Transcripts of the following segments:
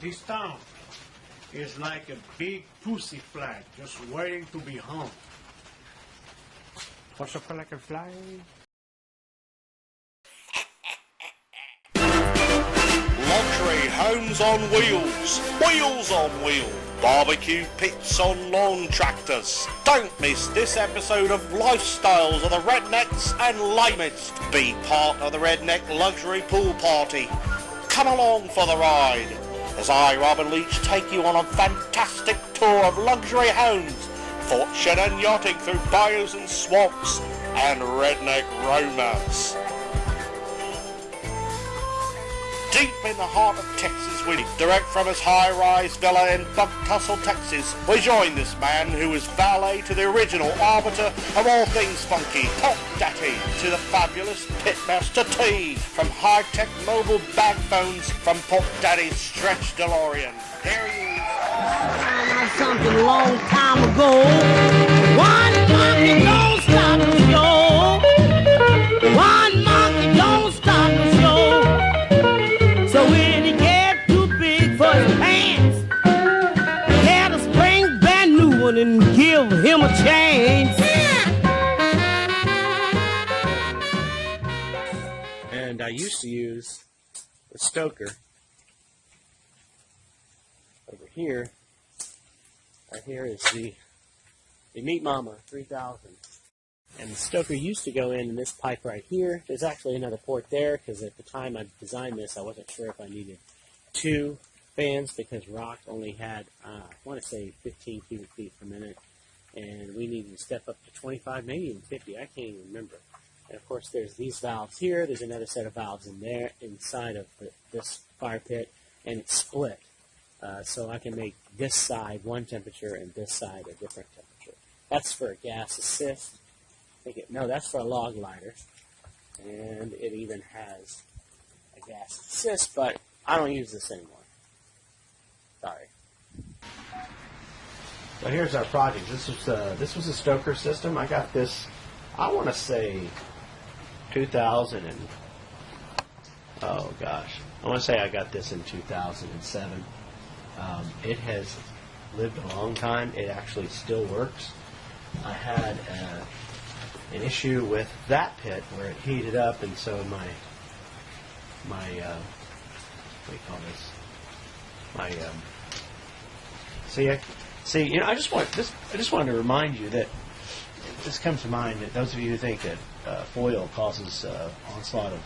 This town is like a big pussy flag just waiting to be hung. What's up like a fly? Luxury homes on wheels, wheels on wheels, barbecue pits on lawn tractors. Don't miss this episode of Lifestyles of the Rednecks and Lamest. Be part of the Redneck Luxury Pool Party. Come along for the ride as I, Robin Leach, take you on a fantastic tour of luxury homes, fortune and yachting through bayous and swamps, and redneck romance. Deep in the heart of Texas, we direct from his high-rise villa in Bug Tussle, Texas. We join this man who is valet to the original arbiter of all things funky, Pop Daddy, to the fabulous Pitmaster T, from high-tech mobile bag phones from Pop Daddy's Stretch DeLorean. Here he is. Something a long time ago. One monkey don't stop the show. One monkey don't stop the show. So when he get too big for his pants, he had to spring brand new one and give him a chance. And I used to use the Stoker over here. Right here is the Meat Mama 3000. And the Stoker used to go in this pipe right here. There's actually another port there because at the time I designed this, I wasn't sure if I needed 2 fans because Rock only had, I want to say 15 cubic feet per minute. And we needed to step up to 25, maybe even 50. I can't even remember. And of course there's these valves here. There's another set of valves in there inside of this fire pit. And it's split. So I can make this side one temperature and this side a different temperature. That's for a gas assist. No, that's for a log lighter. And it even has a gas assist, but I don't use this anymore. Sorry. So here's our project. This was a Stoker system. I got this, I want to say 2000 and, oh gosh. I want to say I got this in 2007. It has lived a long time. It actually still works. I had an issue with that pit where it heated up, and so my what do you call this? I just wanted to remind you that this comes to mind that those of you who think that foil causes onslaught of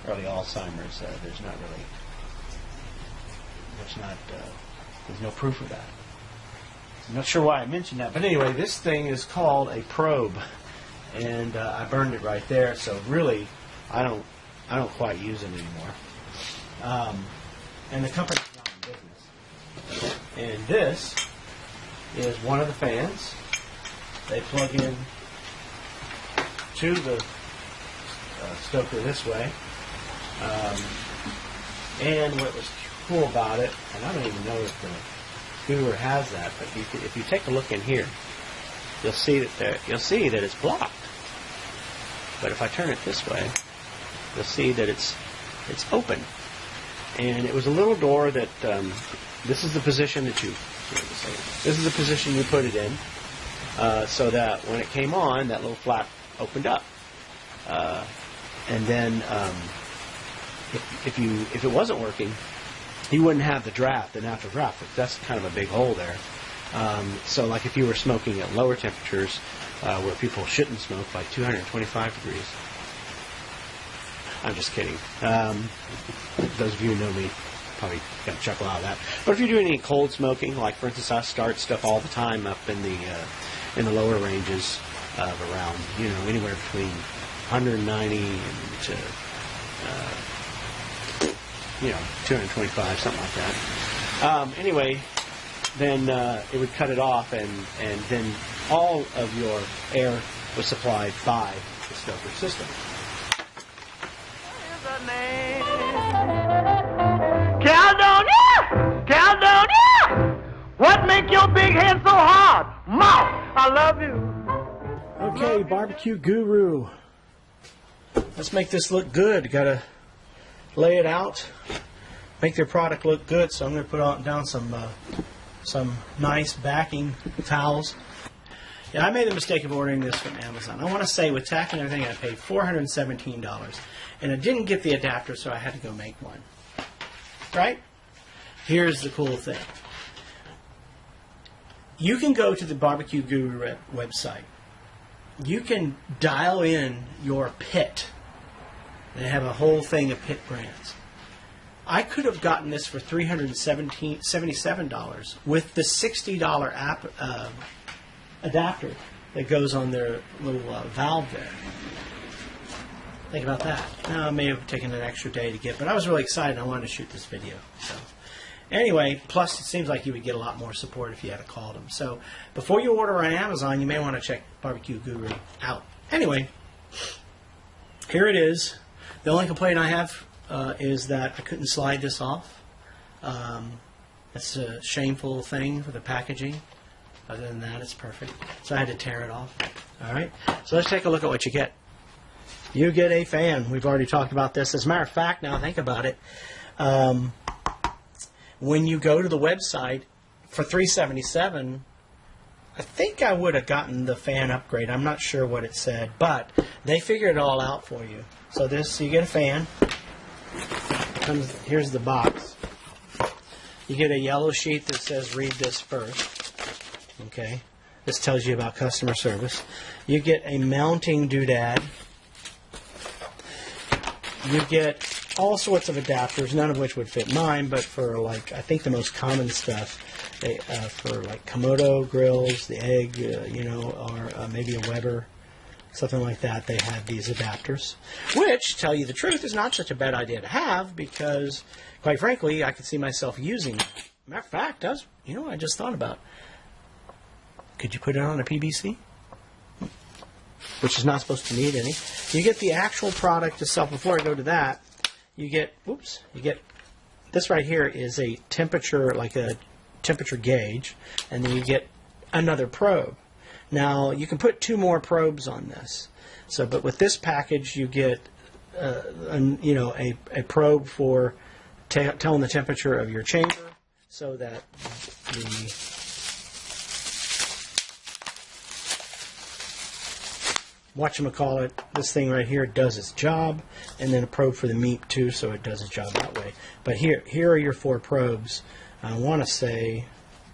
early Alzheimer's, there's no proof of that. I'm not sure why I mentioned that, but anyway, this thing is called a probe, and I burned it right there. So really, I don't quite use it anymore. And the company's not in business. And this is one of the fans. They plug in to the Stoker this way. And what was cool about it, and I don't even know if the viewer has that, but if you take a look in here, you'll see that it's blocked. But if I turn it this way, you'll see that it's open. And it was a little door that this is the position that you put it in, so that when it came on, that little flap opened up. And then if it wasn't working, you wouldn't have the draft, the natural draft. That's kind of a big hole there. So like if you were smoking at lower temperatures, where people shouldn't smoke, like 225 degrees. I'm just kidding. Those of you who know me probably got a chuckle out of that. But if you're doing any cold smoking, like for instance, I start stuff all the time up in the lower ranges of around, anywhere between 190 and to 225, something like that. Anyway, then it would cut it off, and then all of your air was supplied by the Stoker system. Caledonia! What make your big head so hard? Mouth, I love you. Okay, barbecue guru. Let's make this look good. Gotta lay it out make their product look good. So I'm going to put down some nice backing towels. Yeah, I made the mistake of ordering this from Amazon. I want to say with tax and everything, I paid $417, and I didn't get the adapter, so I had to go make one. Right? Here's the cool thing. You can go to the Barbecue Guru website. You can dial in your pit. They have a whole thing of pit brands. I could have gotten this for $377 with the $60 adapter that goes on their little valve there. Think about that. Now, it may have taken an extra day to get, but I was really excited. I wanted to shoot this video. So, anyway, plus it seems like you would get a lot more support if you had called them. So, before you order on Amazon, you may want to check Barbecue Guru out. Anyway, here it is. The only complaint I have is that I couldn't slide this off. That's a shameful thing for the packaging. Other than that, it's perfect. So I had to tear it off. All right. So let's take a look at what you get. You get a fan. We've already talked about this. As a matter of fact, now think about it. When you go to the website for $377, I think I would have gotten the fan upgrade. I'm not sure what it said, but they figured it all out for you. So you get a fan. Here's the box. You get a yellow sheet that says read this first. Okay. This tells you about customer service. You get a mounting doodad. You get all sorts of adapters, none of which would fit mine, but for like, I think the most common stuff, for like Komodo grills, the egg, or maybe a Weber, something like that, they have these adapters, which, tell you the truth, is not such a bad idea to have because, quite frankly, I could see myself using it. Matter of fact, I just thought about, could you put it on a PVC? Which is not supposed to need any. You get the actual product itself. Before I go to that, you get this right here is a temperature, like a temperature gauge, and then you get another probe. Now you can put 2 more probes on this. So, but with this package, you get a probe for telling the temperature of your chamber, so that the whatchamacallit, this thing right here does its job, and then a probe for the meat too, so it does its job that way. But here are your 4 probes. I want to say,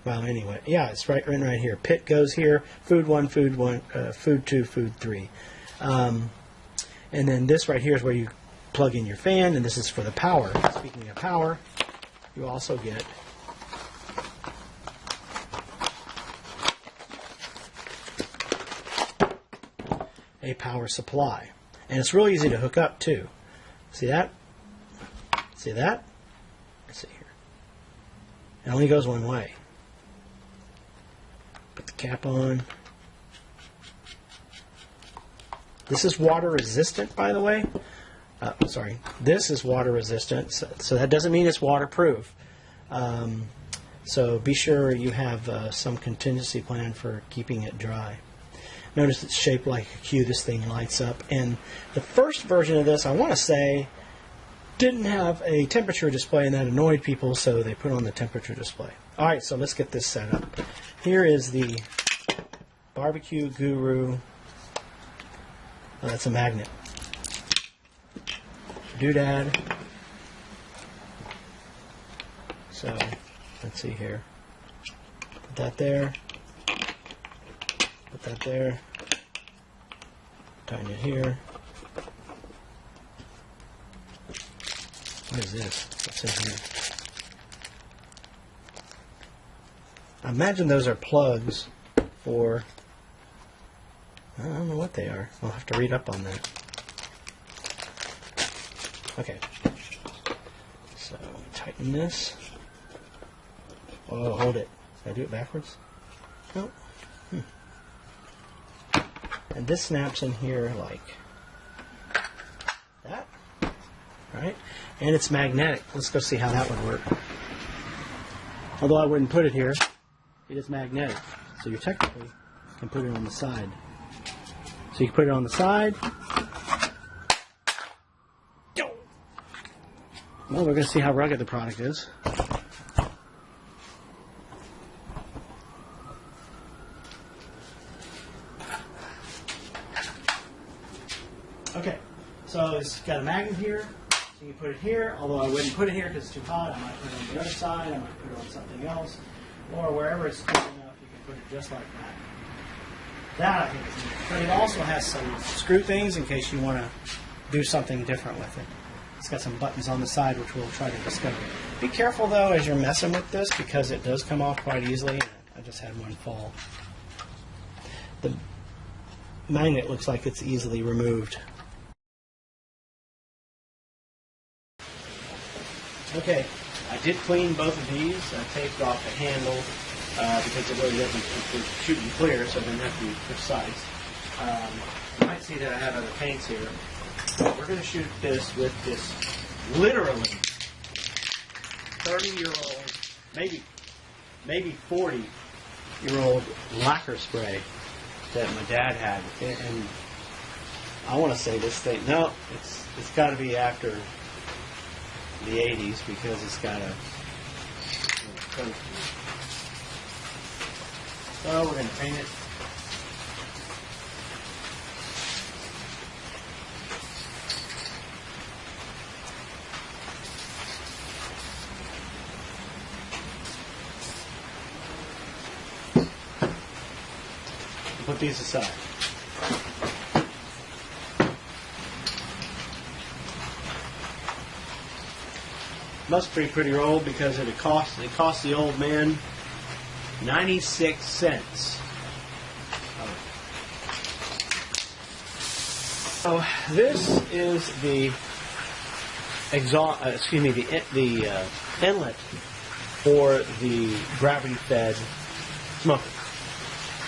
well, anyway, yeah, it's right here. Pit goes here, food 1, food 2, food 3. And then this right here is where you plug in your fan, and this is for the power. Speaking of power, you also get a power supply. And it's real easy to hook up too. See that? See that? Let's see here. It only goes one way. Put the cap on. This is water resistant, by the way. Sorry. This is water resistant, so that doesn't mean it's waterproof. So be sure you have some contingency plan for keeping it dry. Notice it's shaped like a Q. This thing lights up. And the first version of this, I want to say, didn't have a temperature display, and that annoyed people, so they put on the temperature display. All right, so let's get this set up. Here is the Barbecue Guru. Oh, that's a magnet. Doodad. So, let's see here. Put that there. Put that there. Tighten it here. What is this? What's in here? I imagine those are plugs for, I don't know what they are. I'll have to read up on that. Okay. So, tighten this. Oh, hold it. Did I do it backwards? No. And this snaps in here like that. Right? And it's magnetic. Let's go see how that would work. Although I wouldn't put it here, it is magnetic. So you technically can put it on the side. So you can put it on the side. Well, we're going to see how rugged the product is. Okay, so it's got a magnet here. So you put it here, although I wouldn't put it here because it's too hot. I might put it on the other side. I might put it on something else. Or wherever it's cool enough, you can put it just like that. That I think is neat. But it also has some screw things in case you want to do something different with it. It's got some buttons on the side which we'll try to discover. Be careful though as you're messing with this because it does come off quite easily. I just had one fall. The magnet looks like it's easily removed. Okay, I did clean both of these. I taped off the handle because it really doesn't shoot you clear, so it didn't have to be precise. You might see that I have other paints here. But we're going to shoot this with this literally 30-year-old, maybe 40-year-old lacquer spray that my dad had. And I want to say this thing, no, it's got to be after the 80s because it's got a coat. So we're going to paint it. Put these aside. Must be pretty old because it cost the old man 96 cents. So this is the inlet for the gravity-fed smoker.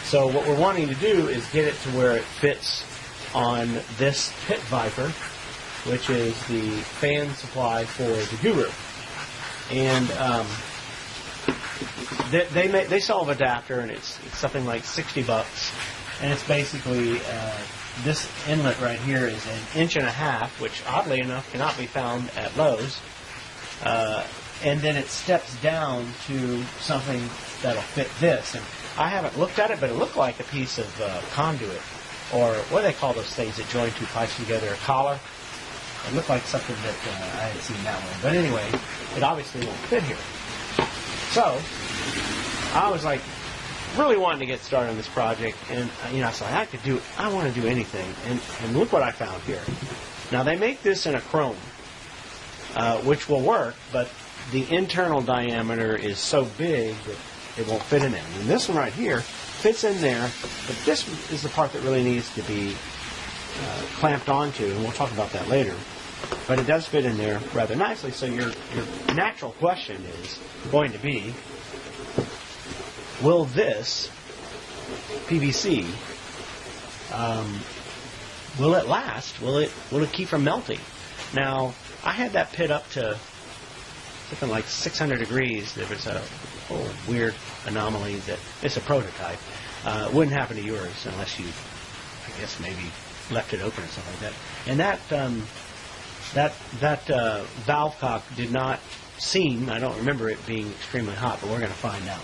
So what we're wanting to do is get it to where it fits on this Pit Viper, which is the fan supply for the Guru. And they sell an adapter, and it's something like $60, and it's basically this inlet right here is 1.5 inches, which oddly enough cannot be found at Lowe's. And then it steps down to something that'll fit this. And I haven't looked at it, but it looked like a piece of conduit, or what do they call those things that join two pipes together, a collar? It looked like something that I had seen that way. But anyway, it obviously won't fit here. So, I was like, really wanting to get started on this project, and I said, I want to do anything, and look what I found here. Now, they make this in a chrome, which will work, but the internal diameter is so big that it won't fit in there. And this one right here fits in there, but this is the part that really needs to be clamped onto, and we'll talk about that later. But it does fit in there rather nicely, so your natural question is going to be, will this PVC, will it last? Will it keep from melting? Now, I had that pit up to something like 600 degrees. There was a whole weird anomaly that it's a prototype. It wouldn't happen to yours unless you, I guess, maybe left it open or something like that. And that valve cock did not seem, I don't remember it being extremely hot, but we're going to find out.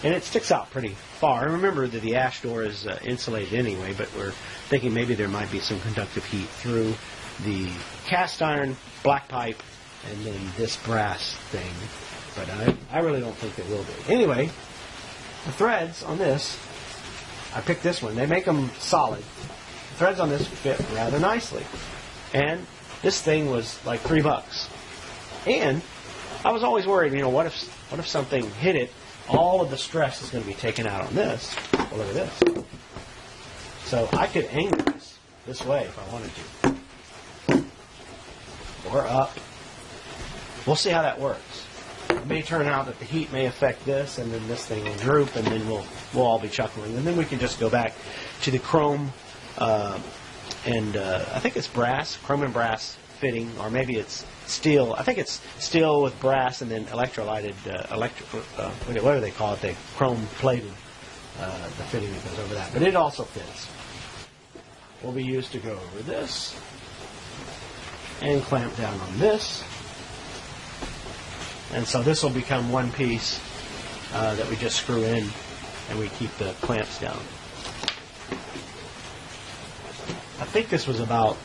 And it sticks out pretty far. And remember that the ash door is insulated anyway, but we're thinking maybe there might be some conductive heat through the cast iron, black pipe, and then this brass thing. But I really don't think it will be. Anyway, the threads on this, I picked this one. They make them solid. The threads on this fit rather nicely. And this thing was like $3. And I was always worried, what if something hit it? All of the stress is going to be taken out on this. Well, look at this. So I could angle this way if I wanted to. Or up. We'll see how that works. It may turn out that the heat may affect this, and then this thing will droop, and then we'll all be chuckling. And then we can just go back to the chrome, and I think it's brass, chrome and brass fitting, or maybe it's steel. I think it's steel with brass and then electrolyted, what do they call it? They chrome plated the fitting that goes over that. But it also fits. Will be used to go over this and clamp down on this. And so this will become one piece that we just screw in, and we keep the clamps down. I think this was about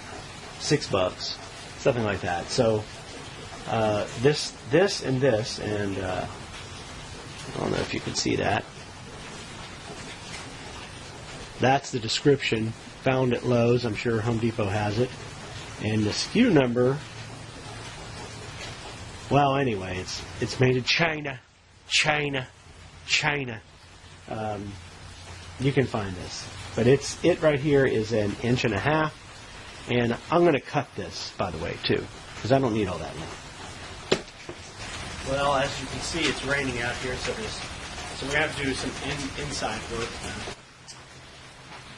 $6, something like that. So this, and this, and I don't know if you can see that. That's the description found at Lowe's. I'm sure Home Depot has it. And the SKU number, well, anyway, it's made in China. You can find this. But it right here is 1.5 inches. And I'm going to cut this, by the way, too, because I don't need all that now. Well, as you can see, it's raining out here, so we have to do some inside work now.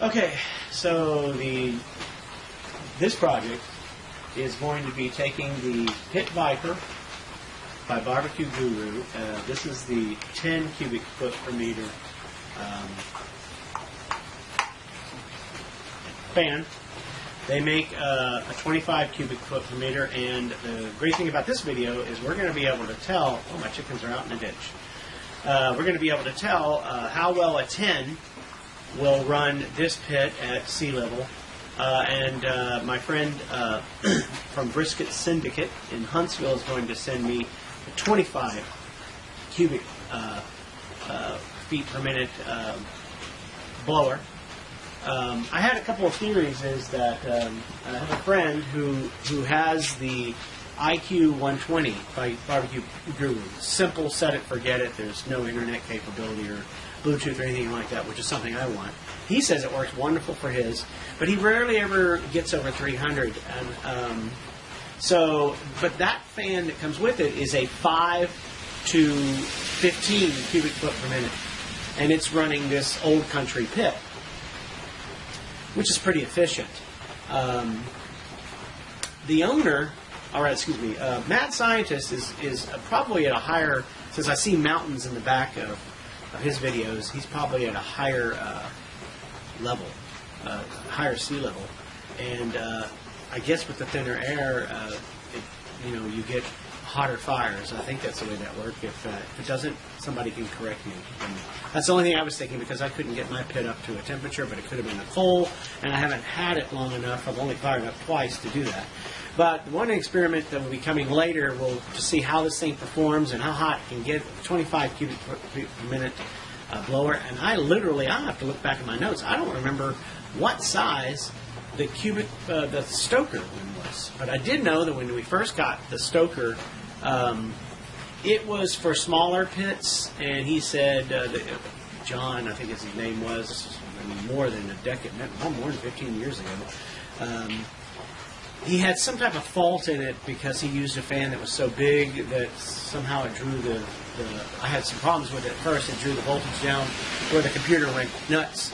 Okay, so this project is going to be taking the Pit Viper by Barbecue Guru. This is the 10 cubic foot per meter fan. They make a 25 cubic foot per meter, and the great thing about this video is we're going to be able to tell, oh, my chickens are out in the ditch. We're going to be able to tell how well a 10 will run this pit at sea level. And my friend from Brisket Syndicate in Huntsville is going to send me a 25 cubic feet per minute blower. I had a couple of theories. Is that I have a friend who has the IQ 120 by Barbecue Guru. Simple, set it, forget it. There's no internet capability or Bluetooth or anything like that, which is something I want. He says it works wonderful for his, but he rarely ever gets over 300. And but that fan that comes with it is a 5 to 15 cubic foot per minute, and it's running this Old Country pit, which is pretty efficient. The owner, Mad Scientist is probably at a higher, since I see mountains in the back of his videos, he's probably at a higher level, higher sea level. And I guess with the thinner air, you get hotter fires. I think that's the way that works. If it doesn't, somebody can correct me. And that's the only thing I was thinking, because I couldn't get my pit up to a temperature, but it could have been a coal, and I haven't had it long enough. I've only fired up twice to do that. But one experiment that will be coming later will to see how this thing performs and how hot it can get. 25 cubic feet per minute blower, and I have to look back at my notes. I don't remember what size the Stoker one was, but I did know that when we first got the Stoker, it was for smaller pits, and he said, John, I think his name was, more than a decade, more than 15 years ago, he had some type of fault in it because he used a fan that was so big that somehow it drew I had some problems with it at first. It drew the voltage down where the computer went nuts.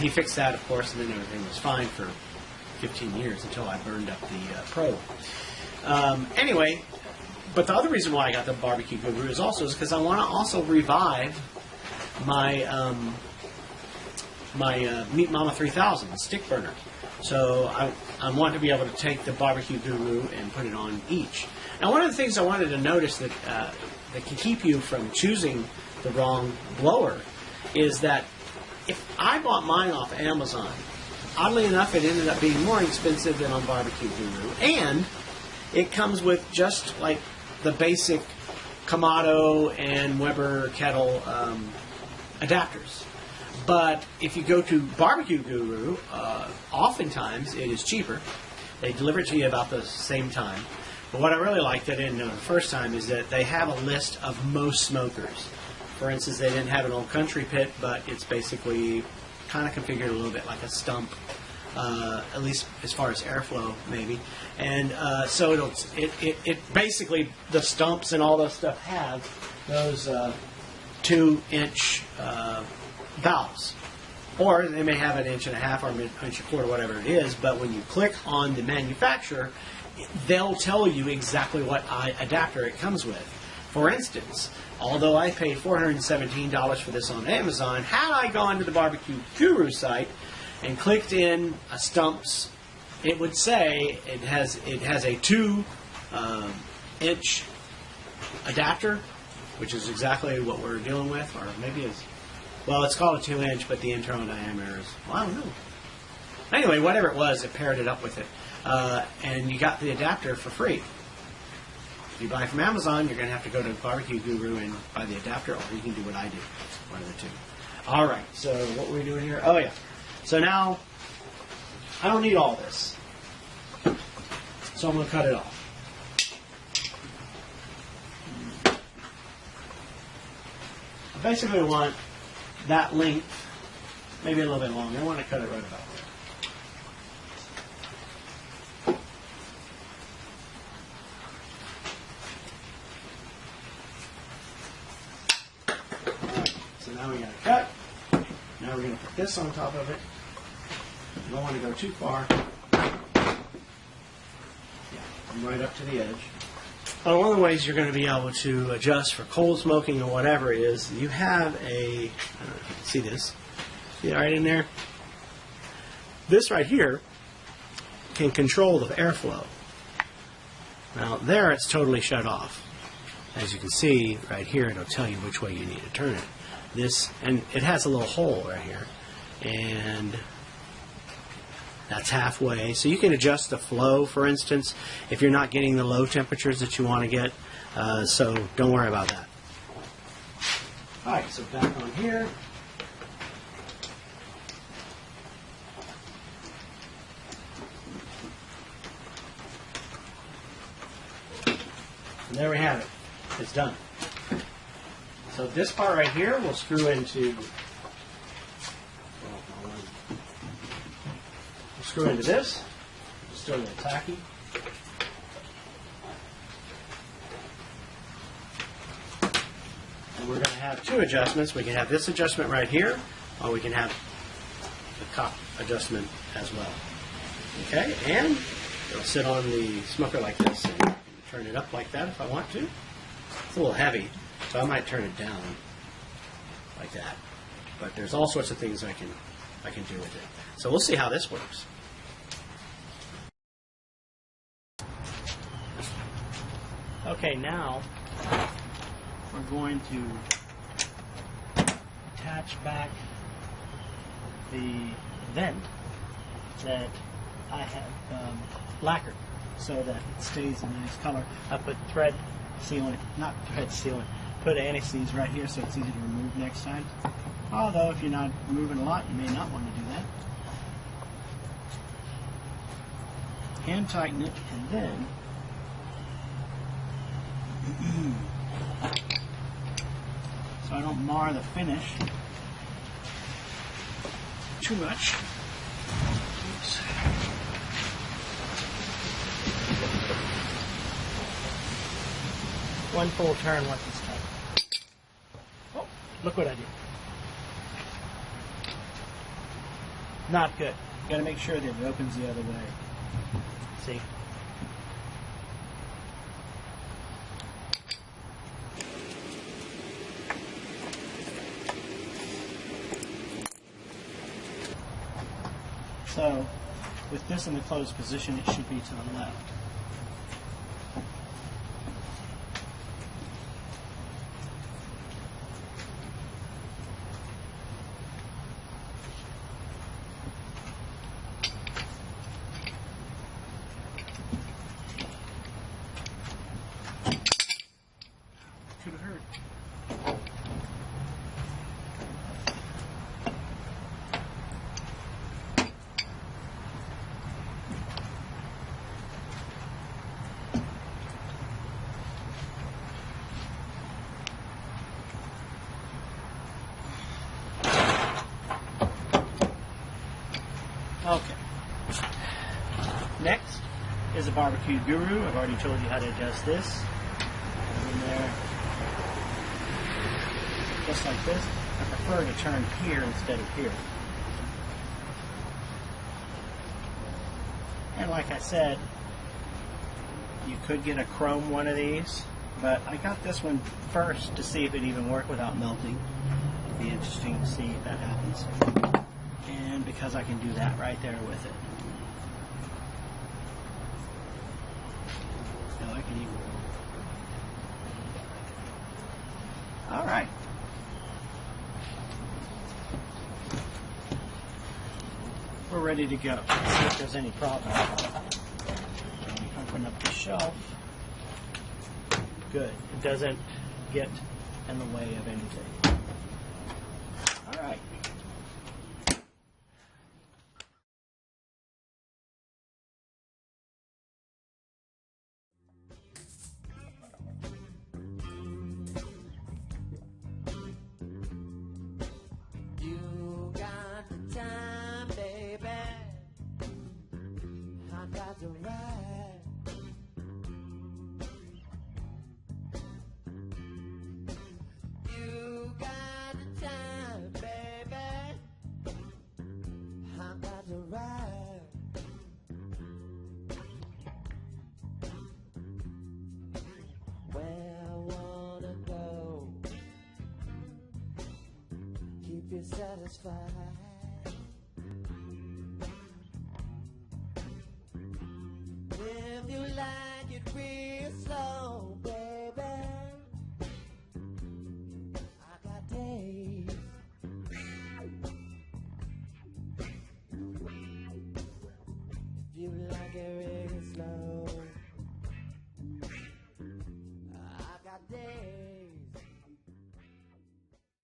He fixed that, of course, and then everything was fine for 15 years until I burned up the probe. Anyway, but the other reason why I got the Barbecue Guru is because I want to also revive my Meat Mama 3000 stick burner. So I want to be able to take the Barbecue Guru and put it on each. Now, one of the things I wanted to notice that can keep you from choosing the wrong blower is that if I bought mine off Amazon, oddly enough, it ended up being more expensive than on Barbecue Guru, and it comes with just like the basic Kamado and Weber kettle adapters. But if you go to Barbecue Guru, oftentimes it is cheaper. They deliver it to you about the same time. But what I really liked that I didn't know the first time is that they have a list of most smokers. For instance, they didn't have an Old Country pit, but it's basically kind of configured a little bit like a stump, at least as far as airflow, maybe. And so it basically, the stumps and all those stuff have those 2-inch valves. Or they may have 1.5 inches or 1.25 inches, whatever it is, but when you click on the manufacturer, they'll tell you exactly what adapter it comes with. For instance, although I paid $417 for this on Amazon, had I gone to the Barbecue Guru site and clicked in stumps, it would say it has a 2-inch adapter, which is exactly what we're dealing with, or maybe it's, well, it's called a 2-inch, but the internal diameter is, well, I don't know. Anyway, whatever it was, it paired it up with it. And you got the adapter for free. If you buy from Amazon, you're going to have to go to Barbecue Guru and buy the adapter, or you can do what I do, one of the two. All right, so what were we doing here? Oh, yeah. So now, I don't need all this. So I'm going to cut it off. I basically want that length, maybe a little bit longer. I want to cut it right about there. Alright, so now we got to cut. Now we're going to put this on top of it. You don't want to go too far. Yeah, come right up to the edge. One of the ways you're going to be able to adjust for cold smoking or whatever is you have a, I don't know if you can see this, see it right in there? This right here can control the airflow. Now there it's totally shut off. As you can see right here, it'll tell you which way you need to turn it. This, and it has a little hole right here, and that's halfway. So you can adjust the flow, for instance, if you're not getting the low temperatures that you want to get. So don't worry about that. All right, so back on here. And there we have it. It's done. So this part right here will screw into this. It's still a little tacky. And we're going to have two adjustments. We can have this adjustment right here, or we can have the cop adjustment as well. Okay, and it'll sit on the smoker like this, and I can turn it up like that if I want to. It's a little heavy, so I might turn it down like that. But there's all sorts of things I can do with it. So we'll see how this works. Okay, now we're going to attach back the vent that I have lacquered so that it stays a nice color. I put thread sealant, not thread sealant, put anti-seize right here so it's easy to remove next time. Although if you're not moving a lot, you may not want to do that. Hand tighten it, and then so I don't mar the finish too much. Oops. One full turn once it's tight. Oh, look what I did. Not good. You got to make sure that it opens the other way. See? So, with this in the closed position, it should be to the left. Could have hurt. Okay. Next is a Barbecue Guru. I've already told you how to adjust this. In there, just like this. I prefer to turn here instead of here. And like I said, you could get a chrome one of these, but I got this one first to see if it even worked without melting. It'd be interesting to see if that happens. And because I can do that right there with it. So I can even All right. We're ready to go. Let's see if there's any problem. Open up the shelf. Good. It doesn't get in the way of anything. All right. You got the time, baby. I got the right. You got the time, baby. I got the right. Where I wanna go, keep you satisfied. If you like it real slow, baby, I got days. If you like it real